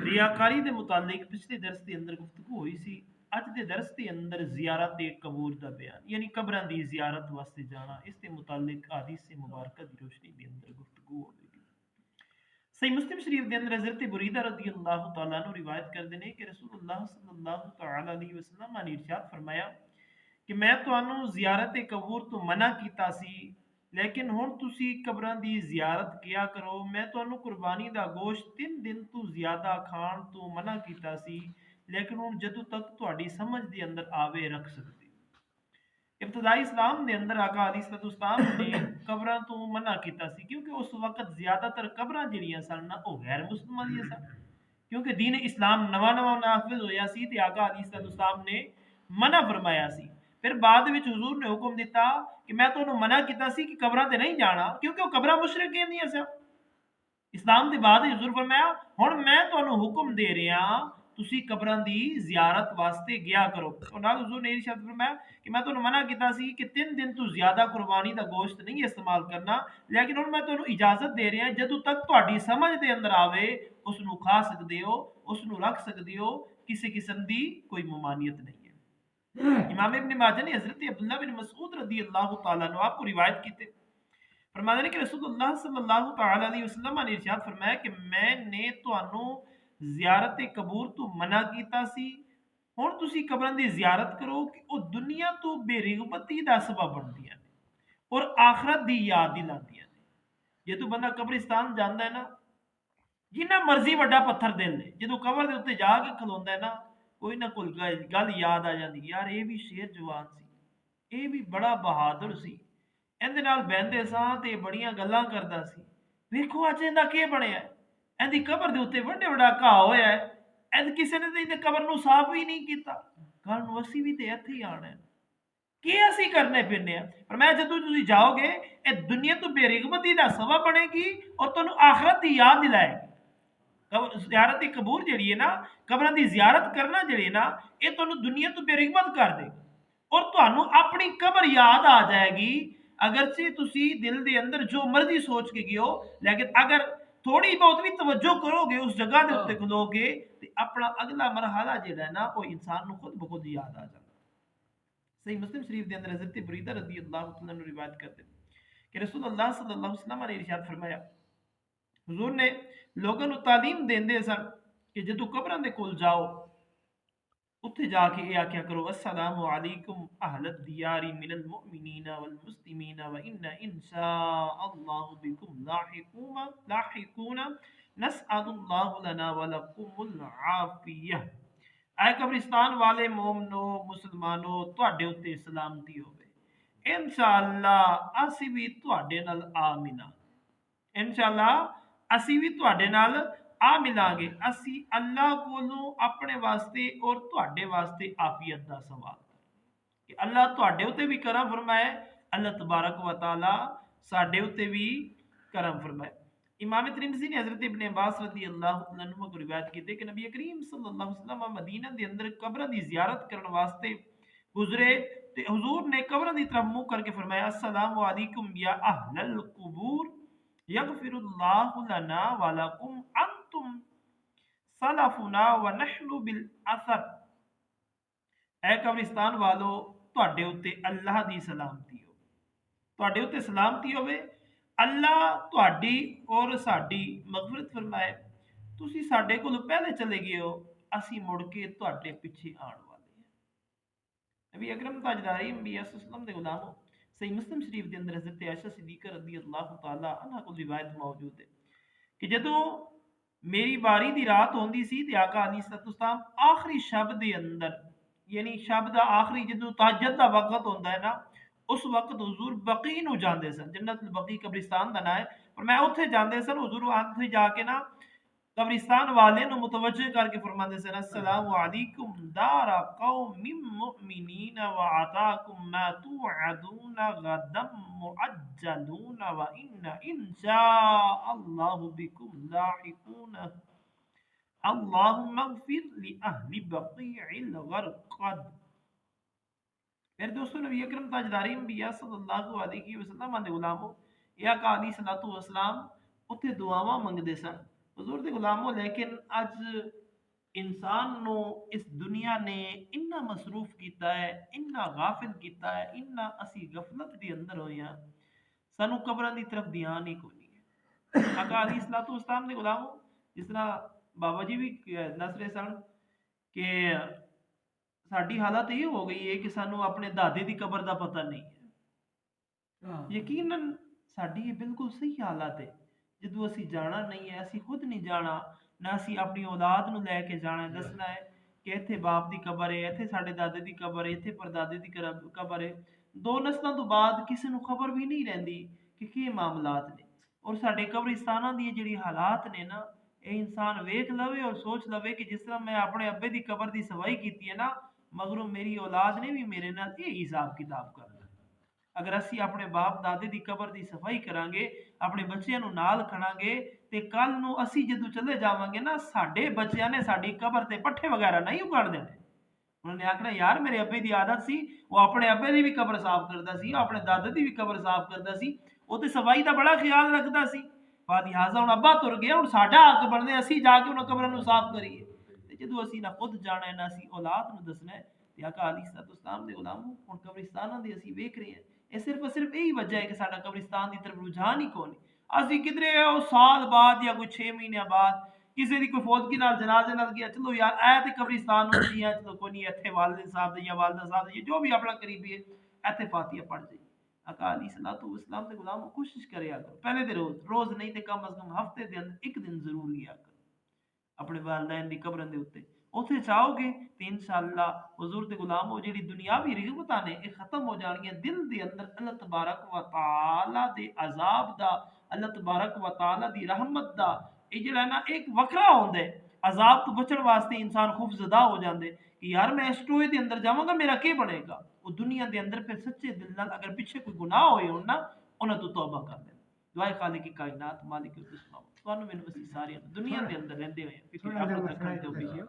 रियाकारी के मुतालिक पिछले दरस के अंदर गुफ्तगू हुई सी। अज के दरस के अंदर जियारत कबूर का बयान यानी कब्रां की जियारत वास्ते जाना, इसके मुतालिक हदीस मुबारक की रोशनी के अंदर गुफ्तगू होगी। सही मुस्लिम शरीफ के अंदर हजरत बुरीदा रज़ी अल्लाह तआला अन्हु रिवायत करते हैं कि रसूलुल्लाह सल्लल्लाहु तआला अलैहि वसल्लम ने इरशाद फरमाया कि मैं तुहानू जियारत कबूर तो मना कीता सी, लेकिन हुण तुसी कब्रां दी जियारत किया करो। मैं तुहानू कुर्बानी दा गोश्त 3 दिन तो ज्यादा खाण तो मना कीता सी, लेकिन हुण जदों तक तुहाडी समझ दे अंदर आवे रख सकदे। इब्तदाई इस्लाम के अंदर आका अलैहिस्सलाम ने कब्रां तो मना कीता सी, क्योंकि उस वक्त ज्यादातर कब्रां जिहड़ियां सन ना वो गैर मुसलमां दियां सन, क्योंकि दीन इस्लाम नवा नवा नाफिज होया सी ते आका अलैहिस्सलाम ने मना फरमाया सी। फिर बाद विच हुजूर ने हुक्म दिता कि मैं तुहानू मना कीता सी कि कब्रां ते नहीं जाना, क्योंकि वो कब्रां मुशरिकीन दियां सन। इस्लाम के बाद हुजूर फरमाया हुण मैं तुहानू हुक्म दे रहा तुसी कब्रां दी जियारत वास्ते गया करो। और नाल हुजूर ने इरशाद फरमाया कि मैं तुहानू मना कीता सी कि 3 दिन तो ज्यादा कुर्बानी दा गोश्त नहीं इस्तेमाल करना, लेकिन हुण मैं तुहानू इजाजत दे रहा जदों तक तुहाडी समझ दे अंदर आवे उसनू खा सकदे हो, उसनू रख सकदे हो, किसी किस्म दी कोई ममानियत नहीं है। इमाम इब्न माजा ने हजरत अब्दुल्लाह बिन मसऊद रज़ी अल्लाह तआला अन्हु आपको रिवायत की थे, फरमाते हैं कि रसूलुल्लाह सल्लल्लाहु तआला अलैहि वसल्लम ने इरशाद फरमाया कि मैंने तुहानू जियारत कबूर तो मना कीता सी, हुण तुसी कब्रां दी जियारत करो कि वो दुनिया तो बेरिगबती दा सबब बनदियां ने और आखरत दी याद दिलांदियां ने। जदों बंदा कब्रिस्तान जांदा है ना, जिन्ना मर्जी वड्डा पत्थर दे ले, जदों कबर दे उत्ते जाके खलोंदा है ना, कोई ना कोई गल याद आ जांदी, यार ये भी शेर जवान सी, ये भी बड़ा बहादुर सी, ਇਹਦੇ ਨਾਲ ਬਹਿੰਦੇ ਸਾਂ ਤੇ ਬੜੀਆਂ ਗੱਲਾਂ ਕਰਦਾ ਸੀ। ਵੇਖੋ ਅੱਜ ਇਹਦਾ ਕੀ ਬਣਿਆ, ਇਹਦੀ ਕਬਰ ਦੇ ਉੱਤੇ ਵੱਡੇ ਵੱਡਾ ਘਾਹ ਹੋਇਆ ਹੈ, ਇਹ ਕਿਸੇ ਨੇ ਤੇ ਇਹਦੀ ਕਬਰ ਨੂੰ ਸਾਫ਼ ਵੀ ਨਹੀਂ ਕੀਤਾ। ਕੱਲ ਨੂੰ ਅਸੀਂ ਵੀ ਤੇ ਇੱਥੇ ਹੀ ਆਣਾ, ਕੀ ਅਸੀਂ ਕਰਨੇ ਫਿਰਨੇ ਆ। ਪਰ ਮੈਂ ਜਦੋਂ ਤੁਸੀਂ ਜਾਓਗੇ ਇਹ ਦੁਨੀਆ ਤੋਂ ਬੇਰਿਗਮਤੀ ਦਾ ਸਬਬ ਬਣੇਗੀ ਔਰ ਤੁਹਾਨੂੰ ਆਖਰਤ ਦੀ ਯਾਦ ਦਿਲਾਏਗੀ। ਜ਼ਿਆਰਤ ਕਬੂਰ ਜਿਹੜੀ ਹੈ ਨਾ, ਕਬਰਾਂ ਦੀ ਜ਼ਿਆਰਤ ਕਰਨਾ ਜਿਹੜੀ ਹੈ ਨਾ, ਇਹ ਤੁਹਾਨੂੰ ਦੁਨੀਆ ਤੋਂ ਬੇਰਿਗਮਤ ਕਰ ਦੇਗੀ और ਤੁਹਾਨੂੰ अपनी कबर याद आ जाएगी। अगरचे तुसी दिल दे अंदर जो मर्जी सोच के गियो, लेकिन अगर थोड़ी बहुत भी तवज्जो करोगे उस जगह के उत्ते खलोगे तो अपना अगला मरहला जिहड़ा है ना वो इंसान को खुद ब खुद याद आ जाता। सही मुस्लिम शरीफ के अंदर हजरत बुरीदा रज़ी अल्लाह तआला अन्हु रिवायत करते हैं कि रसूलुल्लाह सल्लल्लाहु अलैहि वसल्लम ने इरशाद फरमाया, हुजूर ने लोगों को तालीम देंदे सन कि जदों कब्रां दे कोल जाओ उत्थे जाके ये आख्या करो, अस्सलामु अलैकुम अहलद दियारी मिनल मुमिनीना वल मुस्लिमीना व इन्ना इंशाअल्लाहु बिकुम लाहिकूना नसअलुल्लाहु लना व लकुमुल आफिया। ऐ कब्रिस्तान वाले मोमनो मुसलमानो तुहाडे उत्ते सलामती होवे, इंशाअल्लाह असी भी तुहाडे नाल आ मिलांगे, इंशाअल्लाह असी भी तुहाडे नाल आ मिलांगे। असी अल्लाह कोलों अपने वास्ते और तुहाडे वास्ते आफियत दा सवाल कि अल्लाह तुहाडे उत्ते भी करम फरमाए, अल्लाह तबारक व तआला साडे उत्ते भी करम फरमाए। इमाम तिरमिज़ी ने हजरत इब्न अब्बास रज़ी अल्लाह अन्हु को रिवायत की कि नबी करीम सल्लल्लाहु अलैहि वसल्लम मदीना दे अंदर कब्रां दी ज़ियारत करने वास्ते गुजरे ते हुजूर ने कब्रां दी तरफ मुंह करके फरमाया, अस्सलामु अलैकुम या अहलल कुबूर यगफिरुल्लाहु लना व लकुम अंतुम सलफुना व नहनु बिल असर। ऐ कब्रिस्तान वालो तुहाडे उत्ते अल्लाह दी सलामती हो, तुहाडे उत्ते सलामती होवे, अल्लाह तुहाडी और साडी मगफरत फरमाए। तुसी साडे कोलों पहले चले गए हो, असी मुड़ के तुहाडे पिछे आण वाले हैं। नबी अकरम ताजदारी अंबिया सल्लल्लाहु अलैहि गुलामों, सही मुस्लिम शरीफ के अंदर हजरत आयशा सिद्दीका रज़ी अल्लाह तआला अन्हा को रिवायत मौजूद है कि जदों मेरी बारी दी रात होंदी सी ते आका अलैहिस्सलाम आखिरी शब दे अंदर, यानी शब दा आखिरी जदों तहज्जुद दा वक्त होंदा है ना, उस वक्त हुजूर बकी नू जांदे सन। जन्नतुल बकी कब्रिस्तान दा नाम है, और मैं उत्थे जांदे सन। हुजूर उत्थे जाके ना कब्रिस्तान वाले नू मुतवज्जह करके फरमांदे सन, अस्सलामु अलैकुम दारा कौमिम मुमिनीन व अताकुम मा तुअदून गदम मुअज्जलून व इन्ना इंशाअल्लाहु बिकुम लाहिकून अल्लाहुम्मा इग़फिर लि अहलि बक़ीइल गरक़द। मेरे दोस्तों, नबी अकरम ताजदारी अंबिया सल्लल्लाहु अलैहि वसल्लम दे गुलामों, या आका अलैहिस्सलातु वस्सलाम उत्थे दुआवां मंगदे सन। हुजूर दे गुलामो लेकिन अज इंसान नो इस दुनिया ने इन्ना मसरूफ किया है, इन्ना गाफिल किया है, इन्ना असी गफलत के अंदर होए हैं, सानू कब्रां की तरफ ध्यान ही कोई नहीं है। आका अली सलातो वसलाम दे गुलामो, जिस तरह बाबा जी भी दस रहे सन कि साडी हालत ये हो गई है कि सानू अपने दादे की कबर का पता नहीं है। यकीनन साडी ये बिल्कुल सही हालत है। ਜਦੋਂ ਅਸੀਂ ਜਾਣਾ ਨਹੀਂ ਹੈ, ਅਸੀਂ ਖੁਦ ਨਹੀਂ ਜਾਣਾ, ਨਾ ਅਸੀਂ ਆਪਣੀ ਔਲਾਦ ਨੂੰ ਲੈ ਕੇ ਜਾਣਾ ਹੈ, ਦੱਸਣਾ ਹੈ ਕਿ ਇੱਥੇ ਬਾਪ ਦੀ ਕਬਰ ਹੈ, ਇੱਥੇ ਸਾਡੇ ਦਾਦੇ ਦੀ ਕਬਰ ਹੈ, ਇੱਥੇ ਪਰਦਾਦੇ ਦੀ ਕਬਰ ਹੈ। ਦੋ ਨਸਲਾਂ ਤੋਂ ਬਾਅਦ ਕਿਸੇ ਨੂੰ ਖਬਰ ਵੀ ਨਹੀਂ ਰਹਿੰਦੀ ਕਿ ਕੀ ਮਾਮਲਾਤ ਨੇ। ਔਰ ਸਾਡੇ ਕਬਰਿਸਤਾਨਾਂ ਦੀ ਜਿਹੜੀ ਹਾਲਾਤ ਨੇ ਨਾ, ਇਹ ਇਨਸਾਨ ਵੇਖ ਲਵੇ ਔਰ ਸੋਚ ਲਵੇ ਕਿ ਜਿਸ ਤਰ੍ਹਾਂ ਮੈਂ ਆਪਣੇ ਅੱਬੇ ਦੀ ਕਬਰ ਦੀ ਸਫਾਈ ਕੀਤੀ ਹੈ ਨਾ, ਮਗਰੋਂ ਮੇਰੀ ਔਲਾਦ ਨੇ ਵੀ ਮੇਰੇ ਨਾਲ ਇਹ ਹਿਸਾਬ ਕਿਤਾਬ ਕਰਨਾ। अगर असी अपने बाप दादे की कबर की सफाई करांगे, अपने बच्चों को नाल खड़ांगे, तो कल नूं असी जदों चले जावांगे ना, साडे बच्चों ने साडी कबर ते पट्ठे वगैरह नहीं उगाड़ देने। उन्होंने आखना यार मेरे अब्बे की आदत सी, वो अपने अब्बे की भी कबर साफ करता सी, अपने दादे की भी कबर साफ करता सी, वो तो सफाई का बड़ा ख्याल रखता सी। बाद लिहाजा हुण अब्बा तुर गया, हुण साडा हक बनदे असी जाके उन्हां कबरां नूं साफ करिए। ते जदों असी ना खुद जाना है ना असी औलाद नूं दसना है, ते आका अली सलाम दे गुलामों हुण कब्रिस्तानां दे असी वेख रहे हैं। ये सिर्फ यही वजह है कि साडा कब्रिस्तान की तरफ रुझान ही कौन है। असी किधरे साल बाद या कोई 6 महीने बाद किसी की कोई फौतगी नाल जनाजे नाल गया, चलो यार ऐ ते कब्रिस्तान हो जी, चलो कोई नहीं, इत्थे वालिद साहब दे या वालिदा साहब दे जो भी अपना करीबी है, इत्थे फातिहा पढ़ जाई। आका अली सलातो वसलाम दे गुलाम कोशिश करेया करो, पहले दे रोज नहीं ते कम अज कम हफ्ते दे अंदर एक दिन जरूर लिया करो अपने वालिदैन दी कब्रां दे उत्ते। उत्थे जाओगे तो इंशाअल्लाह हुजूर दे गुलामो जिहड़ी दुनियावी रिगबतां ने ये खत्म हो जाणगियां। दिल दे अंदर अल्लाह तबारक व तआला दे अजाब दा, अल्लाह तबारक व तआला दी रहमत दा ये जिहड़ा ना एक वखरा होंदा है। अजाब तो बचण वास्ते इंसान खौफजदा हो जांदे कि यार मैं इस टोए दे अंदर जावांगा मेरा की बनेगा। वो दुनिया दे अंदर फिर सच्चे दिल नाल अगर पीछे कोई गुनाह होए होण ना, उन्हां तो तौबा कर लेण। दुआए खालिक कायनात मालिक तुस्माओ तुहानू मैनू असीं सारे दुनिया दे अंदर रहिंदे होए फिक्र करते हो।